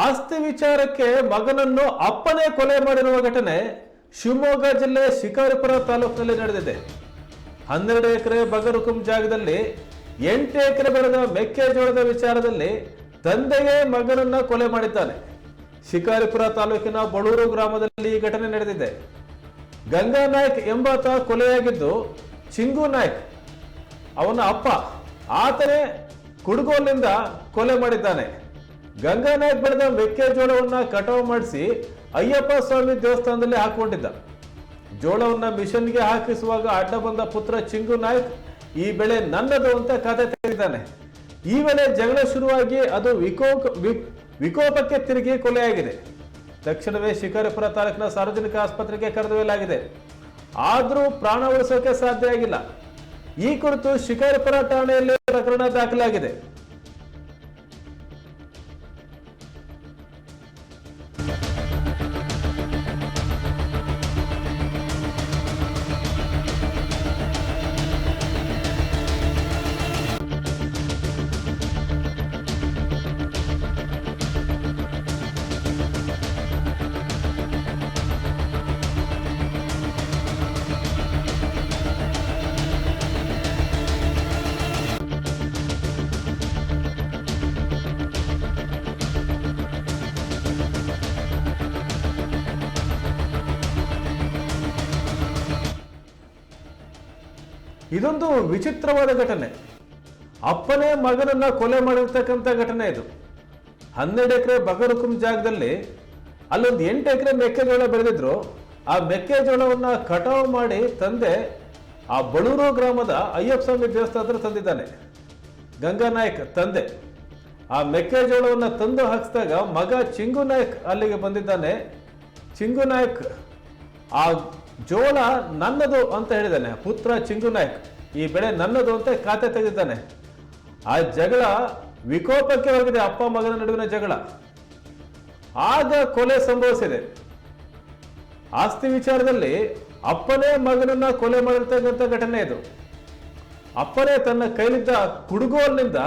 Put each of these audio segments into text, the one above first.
ಆಸ್ತಿ ವಿಚಾರಕ್ಕೆ ಮಗನನ್ನು ಅಪ್ಪನೇ ಕೊಲೆ ಮಾಡಿರುವ ಘಟನೆ ಶಿವಮೊಗ್ಗ ಜಿಲ್ಲೆ ಶಿಕಾರಿಪುರ ತಾಲೂಕಿನಲ್ಲಿ ನಡೆದಿದೆ. 12 ಎಕರೆ ಬಗರುಕುಂ ಜಾಗದಲ್ಲಿ 8 ಎಕರೆ ಬೆಳೆದ ಮೆಕ್ಕೆಜೋಳದ ವಿಚಾರದಲ್ಲಿ ತಂದೆಯೇ ಮಗನನ್ನ ಕೊಲೆ ಮಾಡಿದ್ದಾನೆ. ಶಿಕಾರಿಪುರ ತಾಲೂಕಿನ ಬಳೂರು ಗ್ರಾಮದಲ್ಲಿ ಈ ಘಟನೆ ನಡೆದಿದೆ. ಗಂಗಾ ನಾಯ್ಕ್ ಎಂಬಾತ ಕೊಲೆಯಾಗಿದ್ದು, ಚಿಂಗು ನಾಯ್ಕ್ ಅವನ ಅಪ್ಪ ಆತನೇ ಕುಡುಗೋಲಿನಿಂದ ಕೊಲೆ ಮಾಡಿದ್ದಾನೆ. ಗಂಗಾ ನಾಯ್ಕ್ ಬೆಳೆದ ಮೆಕ್ಕೆಜೋಳವನ್ನ ಕಟಾವು ಮಾಡಿಸಿ ಅಯ್ಯಪ್ಪ ಸ್ವಾಮಿ ದೇವಸ್ಥಾನದಲ್ಲಿ ಹಾಕೊಂಡಿದ್ದ. ಜೋಳವನ್ನ ಮಿಷನ್ಗೆ ಹಾಕಿಸುವಾಗ ಅಡ್ಡ ಬಂದ ಪುತ್ರ ಚಿಂಗು ನಾಯ್ಕ್ ಈ ಬೆಳೆ ನನ್ನದು ಅಂತ ಕತೆ ತೆಗೆದಿದ್ದಾನೆ. ಈ ವೇಳೆ ಜಗಳ ಶುರುವಾಗಿ ಅದು ವಿಕೋಪಕ್ಕೆ ತಿರುಗಿ ಕೊಲೆಯಾಗಿದೆ. ತಕ್ಷಣವೇ ಶಿಕಾರಿಪುರ ತಾಲೂಕಿನ ಸಾರ್ವಜನಿಕ ಆಸ್ಪತ್ರೆಗೆ ಕರೆದೊಯ್ಯಲಾಗಿದೆ. ಆದರೂ ಪ್ರಾಣ ಉಳಿಸೋಕೆ ಸಾಧ್ಯ ಆಗಿಲ್ಲ. ಈ ಕುರಿತು ಶಿಕಾರಿಪುರ ಠಾಣೆಯಲ್ಲಿ ಪ್ರಕರಣ ದಾಖಲಾಗಿದೆ. ಇದೊಂದು ವಿಚಿತ್ರವಾದ ಘಟನೆ. ಅಪ್ಪನೇ ಮಗನನ್ನ ಕೊಲೆ ಮಾಡಿರ್ತಕ್ಕಂಥ ಘಟನೆ ಇದು. 12 ಎಕರೆ ಬಗರುಕುಂ ಜಾಗದಲ್ಲಿ ಅಲ್ಲೊಂದು 8 ಎಕರೆ ಮೆಕ್ಕೆಜೋಳ ಬೆಳೆದಿದ್ರು. ಆ ಮೆಕ್ಕೆಜೋಳವನ್ನ ಕಟಾವು ಮಾಡಿ ತಂದೆ ಆ ಬಳೂರು ಗ್ರಾಮದ ಅಯ್ಯಪ್ಪ ಸ್ವಾಮಿ ದೇವಸ್ಥಾನದಲ್ಲಿ ತಂದಿದ್ದಾನೆ. ಗಂಗಾ ನಾಯ್ಕ್ ತಂದೆ ಆ ಮೆಕ್ಕೆಜೋಳವನ್ನ ತಂದು ಹಾಕಿಸಿದಾಗ ಮಗ ಚಿಂಗು ನಾಯ್ಕ್ ಅಲ್ಲಿಗೆ ಬಂದಿದ್ದಾನೆ. ಚಿಂಗು ನಾಯ್ಕ್ ಆ ಜೋಳ ನನ್ನದು ಅಂತ ಹೇಳಿದ್ದಾನೆ. ಪುತ್ರ ಚಿಂಗು ನಾಯ್ಕ್ ಈ ಬೆಳೆ ನನ್ನದು ಅಂತ ಖಾತೆ ತೆಗೆದಿದ್ದಾನೆ. ಆ ಜಗಳ ವಿಕೋಪಕ್ಕೆ ಹೋಗಿದೆ, ಅಪ್ಪ ಮಗನ ನಡುವಿನ ಜಗಳ. ಆಗ ಕೊಲೆ ಸಂಭವಿಸಿದೆ. ಆಸ್ತಿ ವಿಚಾರದಲ್ಲಿ ಅಪ್ಪನೇ ಮಗನನ್ನ ಕೊಲೆ ಮಾಡಿರ್ತಕ್ಕಂಥ ಘಟನೆ ಇದು. ಅಪ್ಪನೇ ತನ್ನ ಕೈಲಿದ್ದ ಕುಡುಗೋಲಿನಿಂದ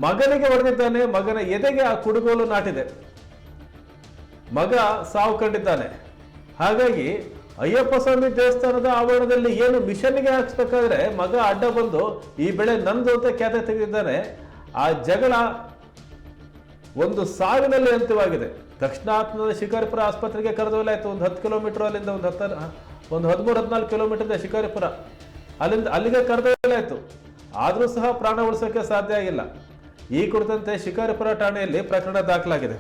ಮಗನಿಗೆ ಹೊಡೆದಿದ್ದಾನೆ. ಮಗನ ಎದೆಗೆ ಆ ಕುಡುಗೋಲು ನಾಟಿದೆ. ಮಗ ಸಾವು ಕಂಡಿದ್ದಾನೆ. ಹಾಗಾಗಿ ಅಯ್ಯಪ್ಪ ಸ್ವಾಮಿ ದೇವಸ್ಥಾನದ ಆವರಣದಲ್ಲಿ ಏನು ಮಿಷನ್ಗೆ ಹಾಕ್ಸ್ಬೇಕಾದ್ರೆ ಮಗ ಅಡ್ಡ ಬಂದು ಈ ಬೆಳೆ ನಂದು ಅಂತ ಖ್ಯಾತೆ ತೆಗೆದಿದ್ದಾನೆ. ಆ ಜಗಳ ಒಂದು ಸಾವಿನಲ್ಲಿ ಅಂತ್ಯವಾಗಿದೆ. ದಕ್ಷಿಣಾತ್ಮದ ಶಿಕಾರಿಪುರ ಆಸ್ಪತ್ರೆಗೆ ಕರೆದೊಯ್ಯಲಾಯಿತು. ಒಂದು 10 ಕಿಲೋಮೀಟರ್ ಅಲ್ಲಿಂದ ಒಂದು 13-14 ಕಿಲೋಮೀಟರ್ ಶಿಕಾರಿಪುರ ಅಲ್ಲಿಗೆ ಕರೆದೊಯ್ಯಲಾಯಿತು. ಆದರೂ ಸಹ ಪ್ರಾಣ ಉಳಿಸೋಕೆ ಸಾಧ್ಯ ಆಗಿಲ್ಲ. ಈ ಕುರಿತಂತೆ ಶಿಕಾರಿಪುರ ಠಾಣೆಯಲ್ಲಿ ಪ್ರಕರಣ ದಾಖಲಾಗಿದೆ.